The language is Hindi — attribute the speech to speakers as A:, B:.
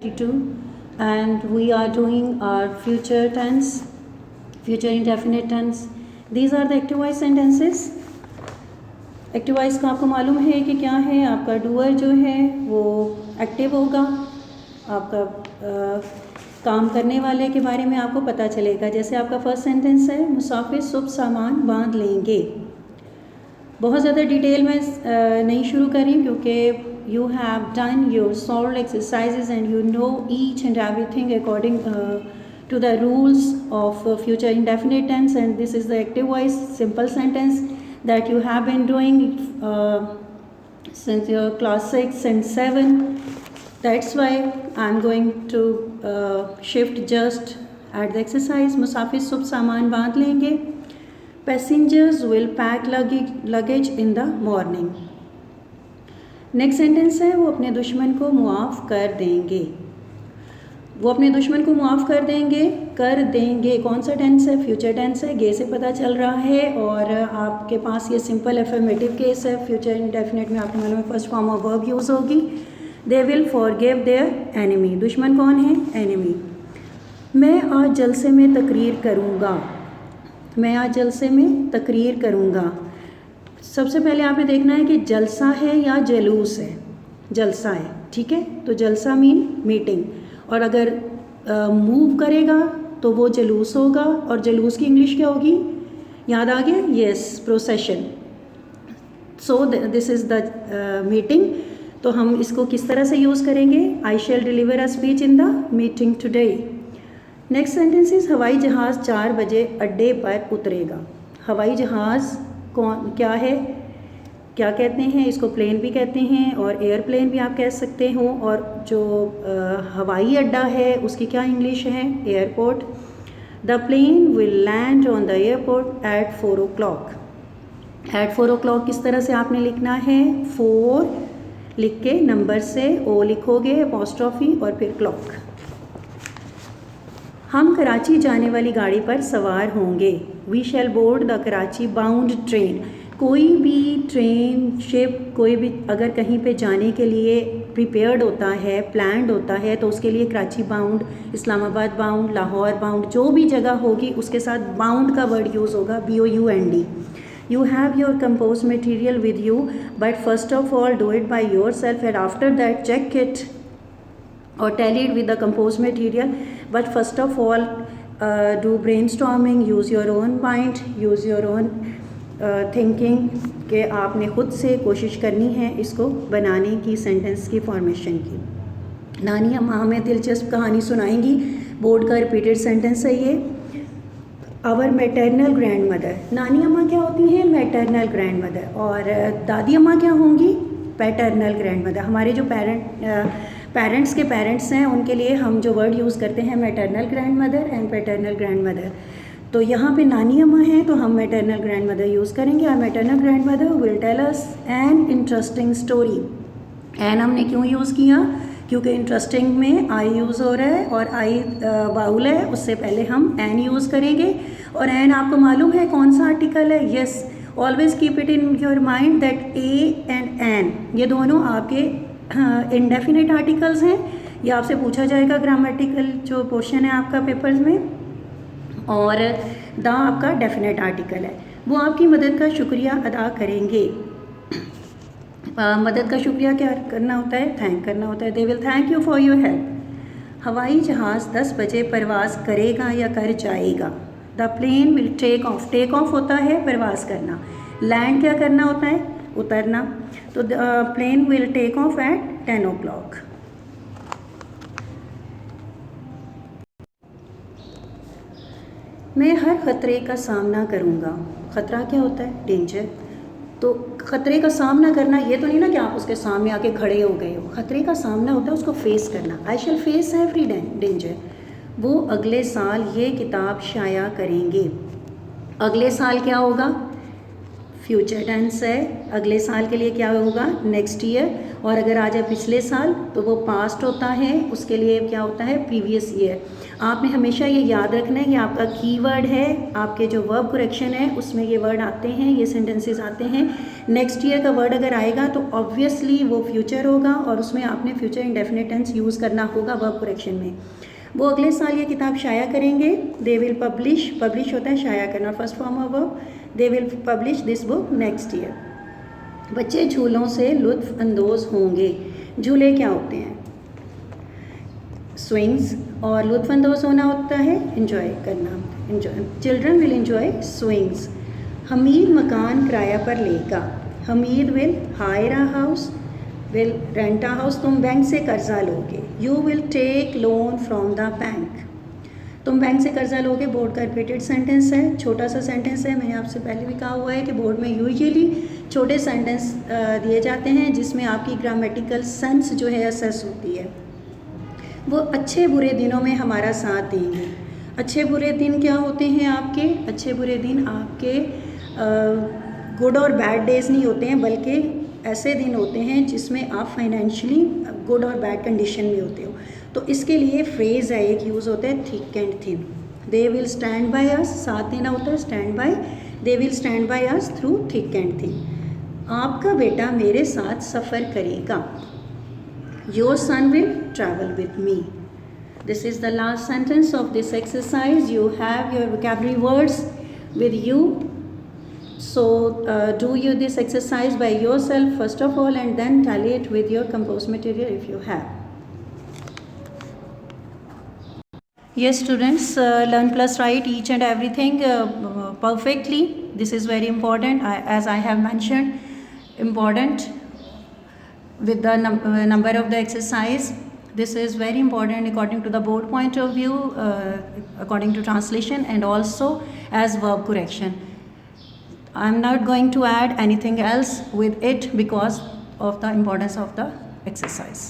A: 22 and we are doing our future tense, future indefinite tense. These are the active voice sentences. Active voice का आपको मालूम है कि क्या है, आपका डूअर जो है वो एक्टिव होगा, आपका काम करने वाले के बारे में आपको पता चलेगा। जैसे आपका फर्स्ट सेंटेंस है, मुसाफिर सुबह सामान बांध लेंगे। बहुत ज़्यादा डिटेल में नहीं शुरू करें क्योंकि you have done your solved exercises and you know each and everything according to the rules of future indefinite tense, and this is the active voice simple sentence that you have been doing since your class 6 and 7. That's why I'm going to shift just at the exercise. मुसाफिर सुबह सामान बांध लेंगे। Passengers will pack luggage in the morning. Next sentence है, वो अपने दुश्मन को मुआफ़ कर देंगे। वो अपने दुश्मन को मुआफ़ कर देंगे। कौन सा टेंस है? फ्यूचर टेंस है। गे से पता चल रहा है और आपके पास ये सिंपल एफर्मेटिव केस है। फ्यूचर इंडेफिनिट में आपको मालूम है first form of verb use होगी। They will forgive their enemy. दुश्मन कौन है? एनिमी। मैं आज जलसे में तकरीर करूँगा। सबसे पहले आपने देखना है कि जलसा है या जलूस है। जलसा है, ठीक है। तो जलसा मीन मीटिंग, और अगर मूव करेगा तो वो जलूस होगा, और जलूस की इंग्लिश क्या होगी? याद आ गया? Yes, procession. So this is the meeting. तो हम इसको किस तरह से यूज़ करेंगे? I shall deliver a speech in the meeting today. Next sentence is हवाई जहाज़ 4 बजे अड्डे पर उतरेगा। हवाई जहाज़ क्या है, क्या कहते हैं? इसको प्लेन भी कहते हैं और एयरप्लेन भी आप कह सकते हो। और जो हवाई अड्डा है उसकी क्या इंग्लिश है? Airport. The plane will land on the airport at 4 o'clock। At 4 o'clock किस तरह से आपने लिखना है? 4 लिख के नंबर से ओ लिखोगे, अपॉस्ट्रोफी और फिर क्लॉक। हम कराची जाने वाली गाड़ी पर सवार होंगे। We shall board the Karachi bound train. कोई भी ट्रेन, शिप, कोई भी अगर कहीं पे जाने के लिए प्रिपेयर्ड होता है, प्लान्ड होता है, तो उसके लिए Karachi bound, Islamabad bound, Lahore bound, जो भी जगह होगी उसके साथ बाउंड का वर्ड यूज़ होगा, BOUND। You have your composed material with you, but first of all do it by yourself and after that check it or tally it with the composed material. But first of all do brainstorming, use your own mind, use your own thinking कि आपने ख़ुद से कोशिश करनी है इसको बनाने की, सेंटेंस की फॉर्मेशन की। नानी अम्मा हमें दिलचस्प कहानी सुनाएंगी। बोर्ड का रिपीटेड सेंटेंस है ये। Our maternal grandmother. नानी अम्मा क्या होती हैं? Maternal grandmother. और दादी अम्मा क्या होंगी? Paternal grandmother. हमारे जो पेरेंट्स के पेरेंट्स हैं उनके लिए हम जो वर्ड यूज़ करते हैं maternal grand mother and paternal grand mother. तो यहाँ पे नानी अम्मा हैं तो हम मैटरनल ग्रैंड मदर यूज़ करेंगे। और maternal grandmother will tell us an interesting story. An हमने क्यों यूज़ किया? क्योंकि इंटरेस्टिंग में आई यूज़ हो रहा है और आई वाउल है, उससे पहले हम एन यूज़ करेंगे। और एन आपको मालूम है कौन सा आर्टिकल है? Yes, always keep it in your mind that A and an ये दोनों आपके इंडेफिनिट आर्टिकल्स हैं। ये आपसे पूछा जाएगा ग्रामेटिकल जो पोर्शन है आपका पेपर्स में। और द आपका डेफिनेट आर्टिकल है। वो आपकी मदद का शुक्रिया अदा करेंगे। मदद का शुक्रिया क्या करना होता है? थैंक करना होता है। They will thank you for your help. हवाई जहाज़ 10 बजे परवाज़ करेगा या कर जाएगा। The plane will take off. Take off होता है परवाज़ करना। लैंड क्या करना होता है? उतरना। तो the plane will take off at 10 o'clock। मैं हर ख़तरे का सामना करूँगा। ख़तरा क्या होता है? डेंजर। तो ख़तरे का सामना करना ये तो नहीं ना कि आप उसके सामने आके खड़े हो गए हो। ख़तरे का सामना होता है उसको फेस करना। आई शैल फेस एवरी डेंजर। वो अगले साल ये किताब शाया करेंगे। अगले साल क्या होगा? फ्यूचर टेंस है। अगले साल के लिए क्या होगा? Next year. और अगर आ जाए पिछले साल तो वो पास्ट होता है, उसके लिए क्या होता है, प्रीवियस ईयर। आपने हमेशा ये याद रखना है कि आपका कीवर्ड है, आपके जो वर्ब करेक्शन है उसमें ये वर्ड आते हैं, ये सेंटेंसेस आते हैं। नेक्स्ट ईयर का वर्ड अगर आएगा तो ऑब्वियसली वो फ्यूचर होगा और उसमें आपने फ्यूचर इंडेफिनिट टेंस यूज़ करना होगा वर्ब करेक्शन में। वो अगले साल ये किताब शाया करेंगे, दे विल पब्लिश, पब्लिश होता है शाया करना, first form of verb, they will publish this book next year. बच्चे झूलों से लुत्फ़ अंदोज़ होंगे। झूले क्या होते हैं, स्विंग्स, और लुत्फ़ अंदोज़ होना होता है इन्जॉय करना, enjoy, children will enjoy swings. Hamid मकान किराया पर लेगा, Hamid will hire a house, will rent a house. तुम बैंक से कर्जा लोगे, you will take loan from the bank. तुम बैंक से कर्जा लोगे बोर्ड का रिपीटेड सेंटेंस है, छोटा सा सेंटेंस है। मैंने आपसे पहले भी कहा हुआ है कि बोर्ड में यूजुअली छोटे सेंटेंस दिए जाते हैं जिसमें आपकी ग्रामेटिकल सेंस जो है असेस होती है। वो अच्छे बुरे दिनों में हमारा साथ देंगे। अच्छे बुरे दिन क्या होते हैं आपके, अच्छे बुरे दिन आपके गुड और बैड डेज नहीं होते हैं, बल्कि ऐसे दिन होते हैं जिसमें आप फाइनेंशियली गुड और बैड कंडीशन में होते हो। तो इसके लिए फ्रेज़ है, एक यूज़ होता है thick and thin. They will stand by us, साथ देना होता है stand by, they will stand by us through thick and thin. आपका बेटा मेरे साथ सफ़र करेगा, your son will travel with me. This is the last sentence of this exercise. You have your vocabulary words with you. So do you this exercise by yourself first of all and then tally it with your composed material if you have. Yes students, learn plus write each and everything perfectly. This is very important, as I have mentioned, important with the number of the exercise. This is very important according to the board point of view, according to translation and also as verb correction. I am not going to add anything else with it because of the importance of the exercise.